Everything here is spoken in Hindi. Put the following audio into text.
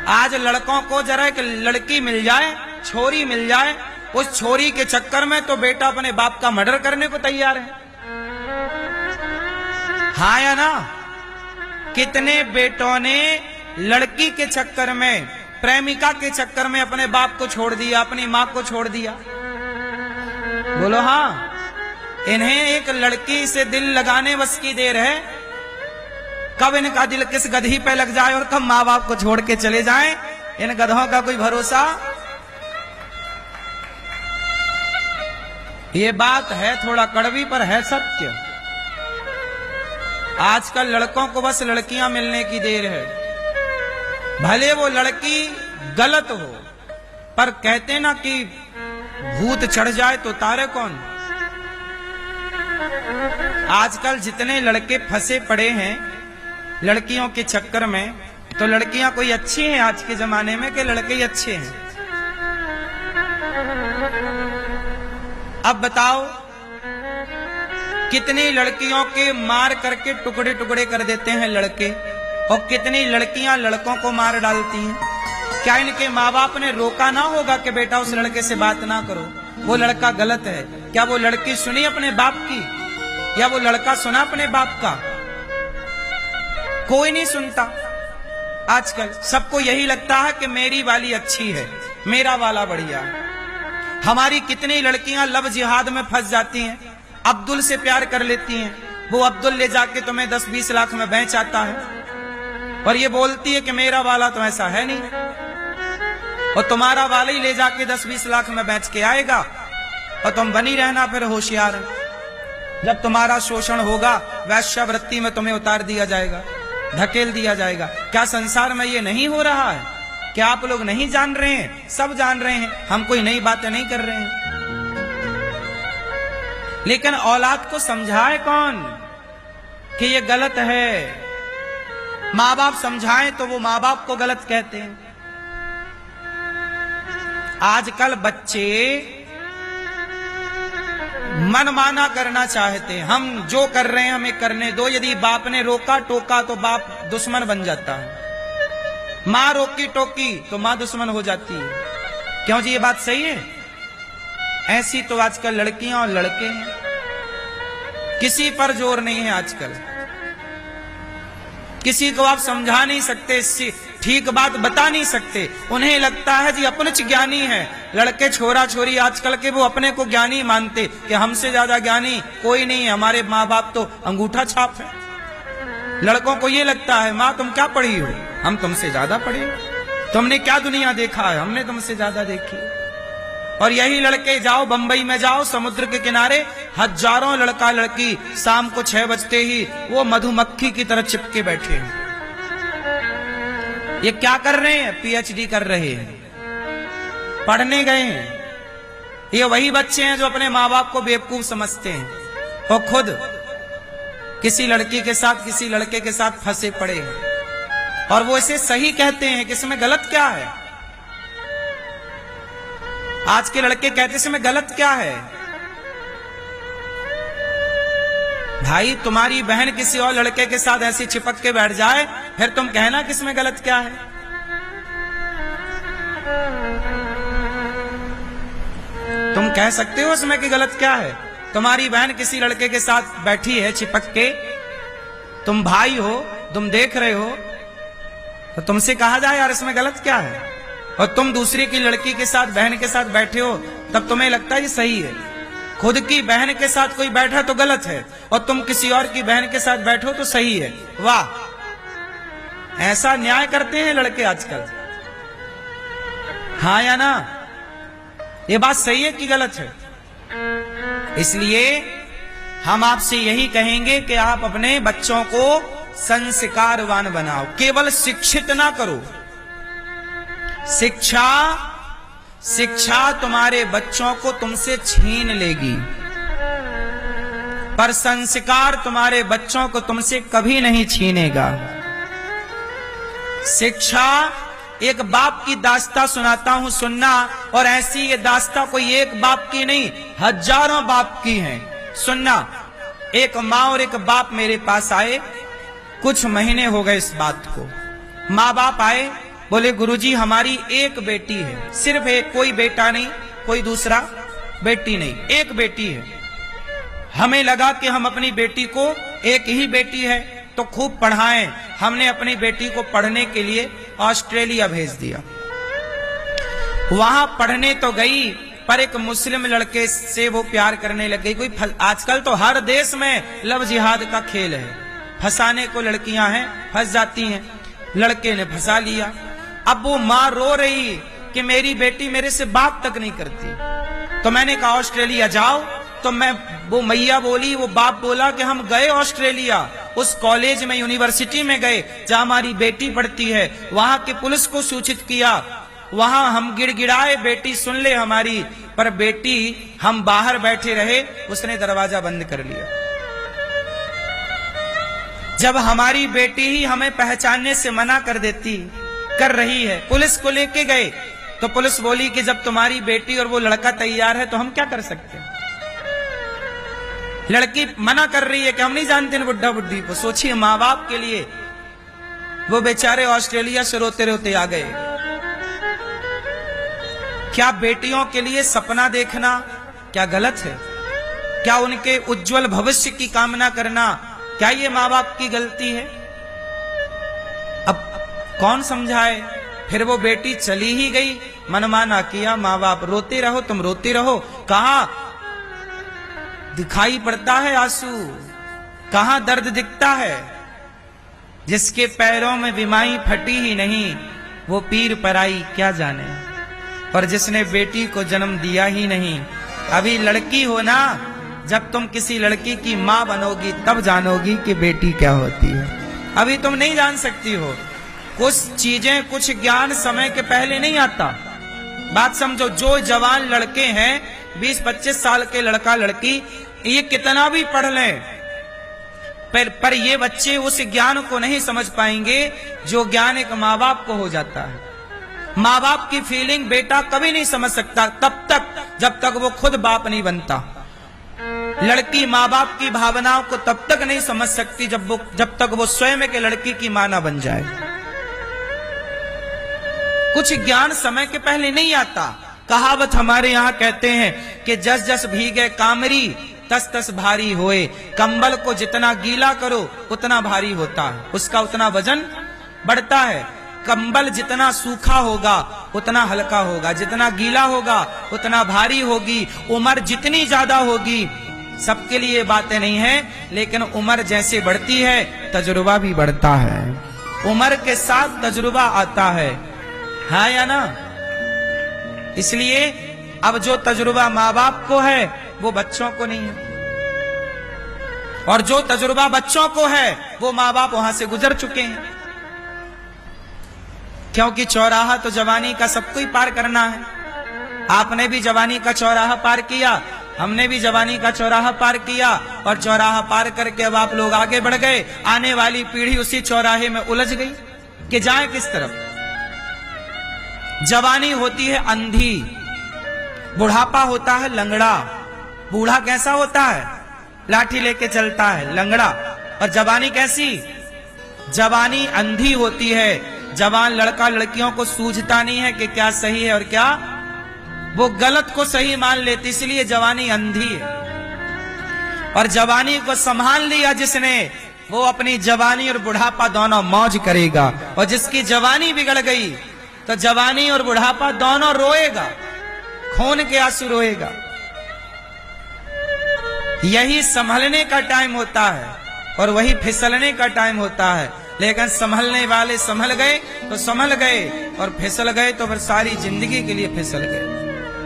आज लड़कों को जरा एक लड़की मिल जाए, छोरी मिल जाए, उस छोरी के चक्कर में तो बेटा अपने बाप का मर्डर करने को तैयार है। हाँ या ना? कितने बेटों ने लड़की के चक्कर में, प्रेमिका के चक्कर में अपने बाप को छोड़ दिया, अपनी मां को छोड़ दिया? बोलो हाँ। इन्हें एक लड़की से दिल लगाने बस की देर है, कब इनका दिल किस गधी पे लग जाए और कब माँ बाप को छोड़ के चले जाएं, इन गधों का कोई भरोसा? ये बात है थोड़ा कड़वी पर है सत्य। आजकल लड़कों को बस लड़कियां मिलने की देर है, भले वो लड़की गलत हो, पर कहते ना कि भूत चढ़ जाए तो तारे कौन। आजकल जितने लड़के फंसे पड़े हैं लड़कियों के चक्कर में, तो लड़कियां कोई अच्छी हैं आज के जमाने में कि लड़के ही अच्छे हैं? अब बताओ, कितनी लड़कियों के मार करके टुकड़े टुकड़े कर देते हैं लड़के, और कितनी लड़कियां लड़कों को मार डालती हैं। क्या इनके माँ बाप ने रोका ना होगा कि बेटा उस लड़के से बात ना करो, वो लड़का गलत है? क्या वो लड़की सुनी अपने बाप की, या वो लड़का सुना अपने बाप का? कोई नहीं सुनता। आजकल सबको यही लगता है कि मेरी वाली अच्छी है, मेरा वाला बढ़िया है। हमारी कितनी लड़कियां लव जिहाद में फंस जाती हैं, अब्दुल से प्यार कर लेती हैं, वो अब्दुल ले जाके तुम्हें 10-20 लाख में बेच आता है, और ये बोलती है कि मेरा वाला तो ऐसा है नहीं, और तुम्हारा वाला ही ले जाके 10-20 लाख में बेच के आएगा, और तुम बनी रहना फिर होशियार। जब तुम्हारा शोषण होगा, वैश्यावृत्ति में तुम्हें उतार दिया जाएगा, धकेल दिया जाएगा। क्या संसार में ये नहीं हो रहा है? क्या आप लोग नहीं जान रहे हैं? सब जान रहे हैं, हम कोई नई बातें नहीं कर रहे हैं। लेकिन औलाद को समझाए कौन कि ये गलत है? माँ बाप समझाएं तो वो माँ बाप को गलत कहते हैं। आजकल बच्चे मनमाना करना चाहते हैं, हम जो कर रहे हैं हमें करने दो। यदि बाप ने रोका टोका तो बाप दुश्मन बन जाता है, माँ रोकी टोकी तो माँ दुश्मन हो जाती है। क्यों जी, ये बात सही है? ऐसी तो आजकल लड़कियां और लड़के हैं, किसी पर जोर नहीं है आजकल। किसी को आप समझा नहीं सकते, ठीक बात बता नहीं सकते। उन्हें लगता है जी अपनुच ज्ञानी है। लड़के छोरा छोरी आजकल के वो अपने को ज्ञानी मानते कि हमसे ज्यादा ज्ञानी कोई नहीं है, हमारे माँ बाप तो अंगूठा छाप है। लड़कों को ये लगता है माँ तुम क्या पढ़ी हो, हम तुमसे ज्यादा पढ़े, तुमने क्या दुनिया देखा है, हमने तुमसे ज्यादा देखी। और यही लड़के जाओ बंबई में जाओ, समुद्र के किनारे हजारों लड़का लड़की शाम को 6 बजते ही वो मधुमक्खी की तरह चिपके बैठे हैं। ये क्या कर रहे हैं? पीएचडी कर रहे हैं, पढ़ने गए हैं। ये वही बच्चे हैं जो अपने माँ बाप को बेवकूफ समझते हैं और खुद किसी लड़की के साथ किसी लड़के के साथ फंसे पड़े हैं, और वो इसे सही कहते हैं कि इसमें गलत क्या है। आज के लड़के कहते इसमें गलत क्या है? भाई तुम्हारी बहन किसी और लड़के के साथ ऐसी चिपक के बैठ जाए, फिर तुम कहना किसमें गलत क्या है। तुम कह सकते हो इसमें कि गलत क्या है? तुम्हारी बहन किसी लड़के के साथ बैठी है चिपक के, तुम भाई हो, तुम देख रहे हो, तो तुमसे कहा जाए यार इसमें गलत क्या है। और तुम दूसरी की लड़की के साथ बहन के साथ बैठे हो, तब तुम्हें लगता है ये सही है। खुद की बहन के साथ कोई बैठा तो गलत है, और तुम किसी और की बहन के साथ बैठो तो सही है। वाह, ऐसा न्याय करते हैं लड़के आजकल। हाँ या ना? ये बात सही है कि गलत है? इसलिए हम आपसे यही कहेंगे कि आप अपने बच्चों को संस्कारवान बनाओ, केवल शिक्षित ना करो। शिक्षा तुम्हारे बच्चों को तुमसे छीन लेगी, पर संस्कार तुम्हारे बच्चों को तुमसे कभी नहीं छीनेगा। शिक्षा एक बाप की दास्तां सुनाता हूं, सुनना। और ऐसी ये दास्तां कोई एक बाप की नहीं, हजारों बाप की है। सुनना। एक माँ और एक बाप मेरे पास आए, कुछ महीने हो गए इस बात को। माँ बाप आए, बोले गुरुजी हमारी एक बेटी है, सिर्फ एक, कोई बेटा नहीं, कोई दूसरा बेटी नहीं, एक बेटी है। हमें लगा कि हम अपनी बेटी को, एक ही बेटी है तो खूब पढ़ाएं। हमने अपनी बेटी को पढ़ने के लिए ऑस्ट्रेलिया भेज दिया। वहां पढ़ने तो गई, पर एक मुस्लिम लड़के से वो प्यार करने लग गई। आजकल तो हर देश में लव जिहाद का खेल है, फंसाने को लड़कियां हैं, फंस जाती हैं। लड़के ने फंसा लिया। अब वो माँ रो रही कि मेरी बेटी मेरे से बात तक नहीं करती। तो मैंने कहा ऑस्ट्रेलिया जाओ। तो वो मैया बोली, वो बाप बोला कि हम गए ऑस्ट्रेलिया, उस कॉलेज में, यूनिवर्सिटी में गए जहां हमारी बेटी पढ़ती है। वहां की पुलिस को सूचित किया, वहां हम गिड़गिड़ाए बेटी सुन ले हमारी, पर बेटी, हम बाहर बैठे रहे, उसने दरवाजा बंद कर लिया। जब हमारी बेटी ही हमें पहचानने से मना कर रही है, पुलिस को लेके गए तो पुलिस बोली कि जब तुम्हारी बेटी और वो लड़का तैयार है तो हम क्या कर सकते हैं। लड़की मना कर रही है कि हम नहीं जानते बुढ़ा बुढ़ी को। सोचिए माँ बाप के लिए वो बेचारे ऑस्ट्रेलिया से रोते रोते आ गए। क्या बेटियों के लिए सपना देखना क्या गलत है? क्या उनके उज्जवल भविष्य की कामना करना, क्या ये माँ बाप की गलती है? अब कौन समझाए? फिर वो बेटी चली ही गई, मनमाना किया। माँ बाप रोते रहो, तुम रोते रहो। कहां दिखाई पड़ता है आंसू, कहां दर्द दिखता है? जिसके पैरों में बिमाई फटी ही नहीं, वो पीर पराई क्या जाने। और जिसने बेटी को जन्म दिया ही नहीं, अभी लड़की हो ना, जब तुम किसी लड़की की मां बनोगी तब जानोगी कि बेटी क्या होती है। अभी तुम नहीं जान सकती हो। कुछ चीजें, कुछ ज्ञान समय के पहले नहीं आता। बात समझो, जो जवान लड़के हैं, 20-25 साल के लड़का लड़की, ये कितना भी पढ़ लें, पर ये बच्चे उस ज्ञान को नहीं समझ पाएंगे जो ज्ञान एक माँ बाप को हो जाता है। माँ बाप की फीलिंग बेटा कभी नहीं समझ सकता तब तक जब तक वो खुद बाप नहीं बनता। लड़की माँ बाप की भावनाओं को तब तक नहीं समझ सकती जब तक वो स्वयं के लड़की की मां ना बन जाए। कुछ ज्ञान समय के पहले नहीं आता। कहावत हमारे यहाँ कहते हैं कि जस जस भीगे कामरी तस तस भारी होए। कंबल को जितना गीला करो उतना भारी होता है, उसका उतना वजन बढ़ता है। कंबल जितना सूखा होगा उतना हल्का होगा, जितना गीला होगा उतना भारी होगी। उम्र जितनी ज्यादा होगी, सबके लिए बातें नहीं है, लेकिन उम्र जैसे बढ़ती है तजुर्बा भी बढ़ता है। उम्र के साथ तजुर्बा आता है, हाँ या ना? इसलिए अब जो तजुर्बा माँ बाप को है वो बच्चों को नहीं है, और जो तजुर्बा बच्चों को है वो माँ बाप वहां से गुजर चुके हैं। क्योंकि चौराहा तो जवानी का सबको ही पार करना है। आपने भी जवानी का चौराहा पार किया, हमने भी जवानी का चौराहा पार किया, और चौराहा पार करके अब आप लोग आगे बढ़ गए। आने वाली पीढ़ी उसी चौराहे में उलझ गई कि जाए किस तरफ। जवानी होती है अंधी, बुढ़ापा होता है लंगड़ा। बूढ़ा कैसा होता है? लाठी लेके चलता है, लंगड़ा। और जवानी कैसी? जवानी अंधी होती है। जवान लड़का लड़कियों को सूझता नहीं है कि क्या सही है और क्या, वो गलत को सही मान लेती, इसलिए जवानी अंधी है। और जवानी को संभाल लिया जिसने, वो अपनी जवानी और बुढ़ापा दोनों मौज करेगा। और जिसकी जवानी बिगड़ गई तो जवानी और बुढ़ापा दोनों रोएगा, खून के आंसू रोएगा। यही संभलने का टाइम होता है और वही फिसलने का टाइम होता है। लेकिन संभलने वाले संभल गए तो संभल गए, और फिसल गए तो फिर सारी जिंदगी के लिए फिसल गए।